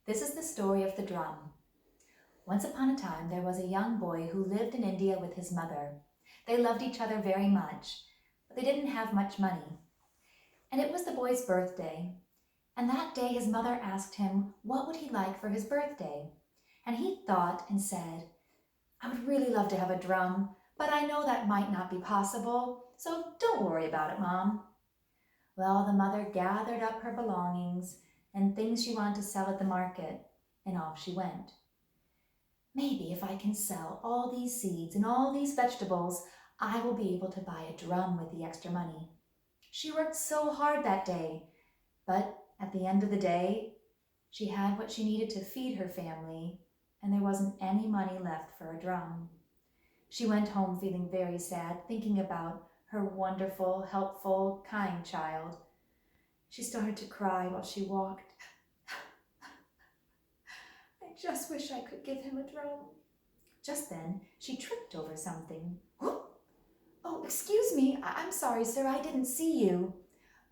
This is the story of the drum. Once upon a time, there was a young boy who lived in India with his mother. They loved each other very much, but they didn't have much money. And it was the boy's birthday. And that day, his mother asked him what would he like for his birthday. And he thought and said, I would really love to have a drum, but I know that might not be possible, so don't worry about it, Mom. Well, the mother gathered up her belongings and things she wanted to sell at the market, and off she went. Maybe if I can sell all these seeds and all these vegetables, I will be able to buy a drum with the extra money. She worked so hard that day, but at the end of the day, she had what she needed to feed her family, and there wasn't any money left for a drum. She went home feeling very sad, thinking about her wonderful, helpful, kind child. She started to cry while she walked. I just wish I could give him a drum. Just then, she tripped over something. Whoop! Oh, excuse me. I'm sorry, sir. I didn't see you.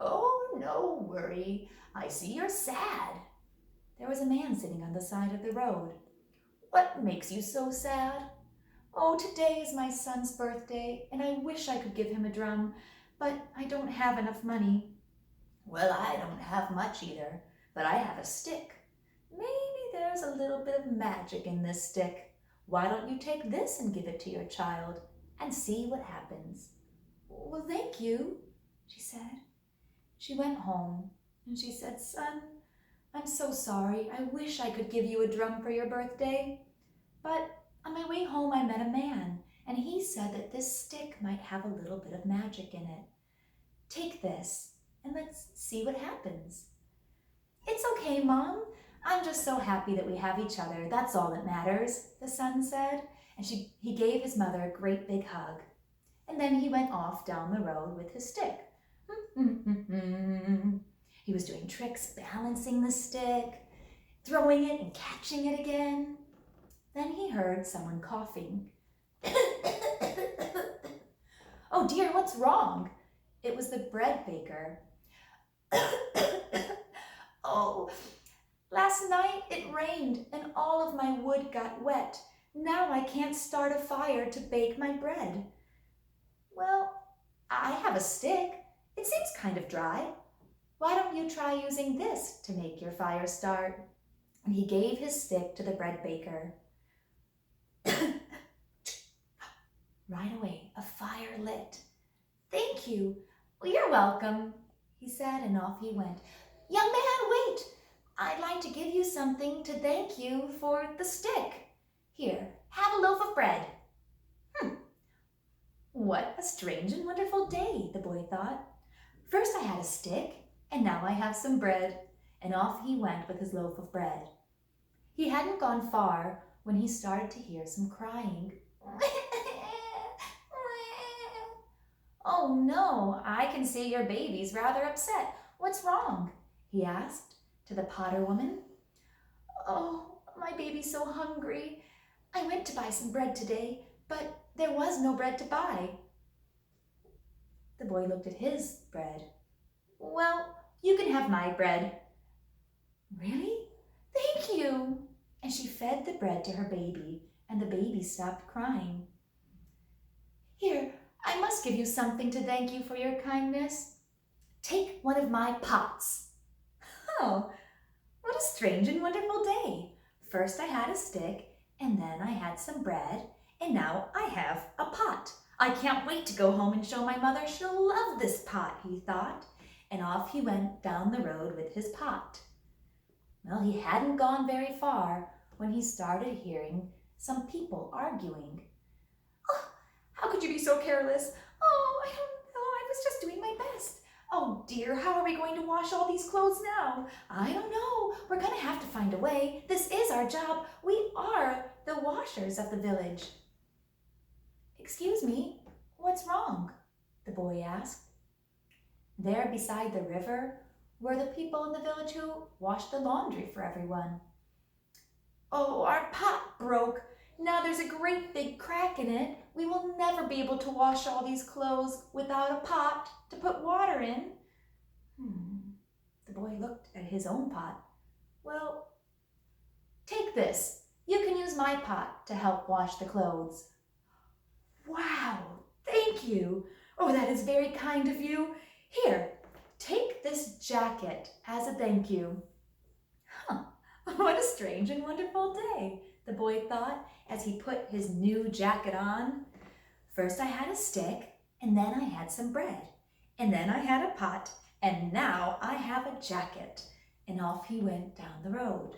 Oh, no worry. I see you're sad. There was a man sitting on the side of the road. What makes you so sad? Oh, today is my son's birthday, and I wish I could give him a drum, but I don't have enough money. Well, I don't have much either, but I have a stick. Maybe there's a little bit of magic in this stick. Why don't you take this and give it to your child and see what happens? Well, thank you, she said. She went home and she said, Son, I'm so sorry. I wish I could give you a drum for your birthday. But on my way home, I met a man, and he said that this stick might have a little bit of magic in it. Take this, and let's see what happens. It's okay, Mom. I'm just so happy that we have each other. That's all that matters, the son said, and he gave his mother a great big hug. And then he went off down the road with his stick. He was doing tricks, balancing the stick, throwing it and catching it again. Then he heard someone coughing. Oh dear, what's wrong? It was the bread baker. Oh, last night it rained and all of my wood got wet. Now I can't start a fire to bake my bread. Well, I have a stick. It seems kind of dry. Why don't you try using this to make your fire start? And he gave his stick to the bread baker. Right away, a fire lit. Thank you. Well, you're welcome, he said, and off he went. Young man, wait. I'd like to give you something to thank you for the stick. Here, have a loaf of bread. What a strange and wonderful day, the boy thought. First I had a stick, and now I have some bread. And off he went with his loaf of bread. He hadn't gone far when he started to hear some crying. Oh no, I can see your baby's rather upset. What's wrong? He asked to the potter woman. Oh, my baby's so hungry. I went to buy some bread today, but there was no bread to buy. The boy looked at his bread. Well, you can have my bread. Really? Thank you. And she fed the bread to her baby, and the baby stopped crying. Here, I must give you something to thank you for your kindness. Take one of my pots. Oh, what a strange and wonderful day. First I had a stick, and then I had some bread, and now I have a pot. I can't wait to go home and show my mother. She'll love this pot, he thought, and off he went down the road with his pot. Well, he hadn't gone very far when he started hearing some people arguing. Oh, how could you be so careless? Oh, I don't know. I was just doing my best. Oh dear, how are we going to wash all these clothes now? I don't know. We're going to have to find a way. This is our job. We are the washers of the village. Excuse me, what's wrong? The boy asked. There beside the river were the people in the village who washed the laundry for everyone. Oh, our pot broke. Now there's a great big crack in it. We will never be able to wash all these clothes without a pot to put water in. The boy looked at his own pot. Well, take this. You can use my pot to help wash the clothes." "Wow, thank you. Oh, that is very kind of you. Here, take this jacket as a thank you." Huh, what a strange and wonderful day, the boy thought as he put his new jacket on. "First I had a stick, and then I had some bread, and then I had a pot, and now I have a jacket." And off he went down the road.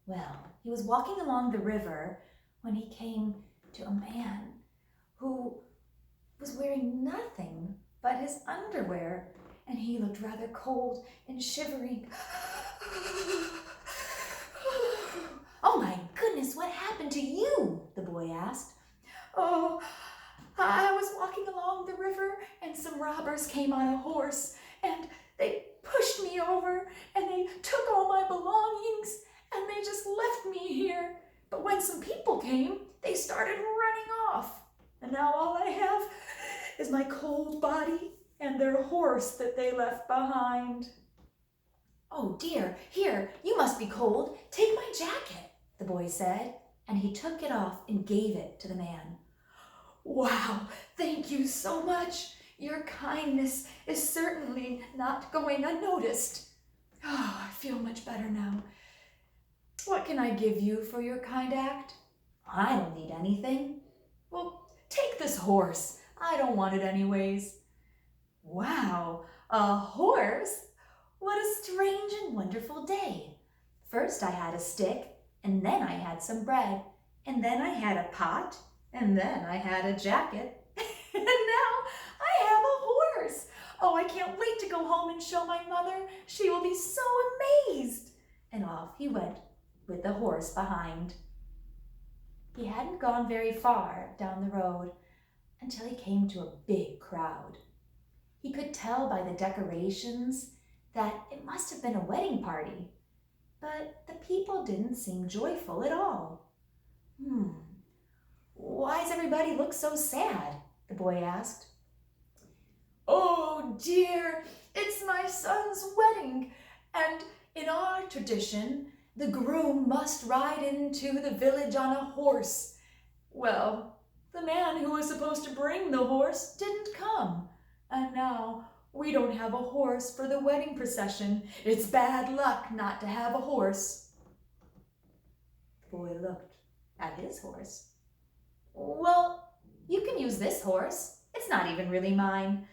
Well, he was walking along the river when he came to a man who was wearing nothing but his underwear, and he looked rather cold and shivering. "Oh my goodness, what happened to you?" the boy asked. "Oh, I was walking along the river and some robbers came on a horse and they pushed me over and they took all my belongings and they just left me here. But when some people came, they started running off. And now all I have is my cold body and their horse that they left behind." "Oh dear, here, you must be cold. Take my jacket," the boy said, and he took it off and gave it to the man. "Wow, thank you so much. Your kindness is certainly not going unnoticed. Oh, I feel much better now. What can I give you for your kind act?" "I don't need anything." "Well, take this horse. I don't want it anyways." "Wow, a horse? What a strange and wonderful day. First I had a stick, and then I had some bread, and then I had a pot, and then I had a jacket, and now I have a horse. Oh, I can't wait to go home and show my mother. She will be so amazed." And off he went with the horse behind. He hadn't gone very far down the road until he came to a big crowd. He could tell by the decorations that it must have been a wedding party, but the people didn't seem joyful at all. "Why does everybody look so sad?" the boy asked. "Oh dear, it's my son's wedding, and in our tradition, the groom must ride into the village on a horse. Well, the man who was supposed to bring the horse didn't come, and now we don't have a horse for the wedding procession. It's bad luck not to have a horse." The boy looked at his horse. "Well, you can use this horse. It's not even really mine."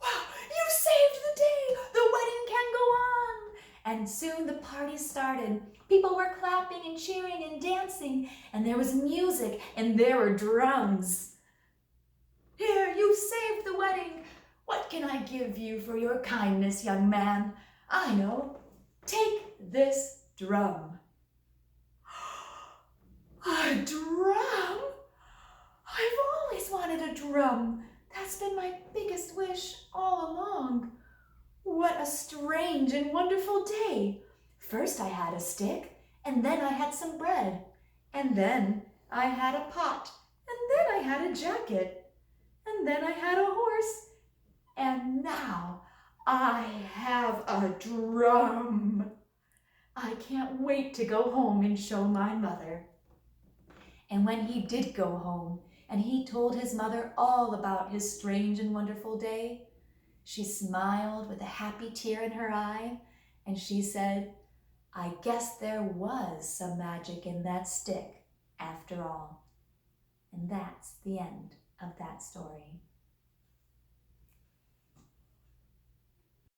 "Wow, you saved the day! The wedding can go on!" And soon the party started. People were clapping and cheering and dancing, and there was music and there were drums. "Here, you saved the wedding. What can I give you for your kindness, young man? I know. Take this drum." "A drum? I've always wanted a drum. That's been my biggest wish all along. What a strange and wonderful day. First I had a stick, and then I had some bread, and then I had a pot, and then I had a jacket, and then I had a horse, and now I have a drum. I can't wait to go home and show my mother." And when he did go home, and he told his mother all about his strange and wonderful day, she smiled with a happy tear in her eye, and she said, "I guess there was some magic in that stick after all." And that's the end of that story.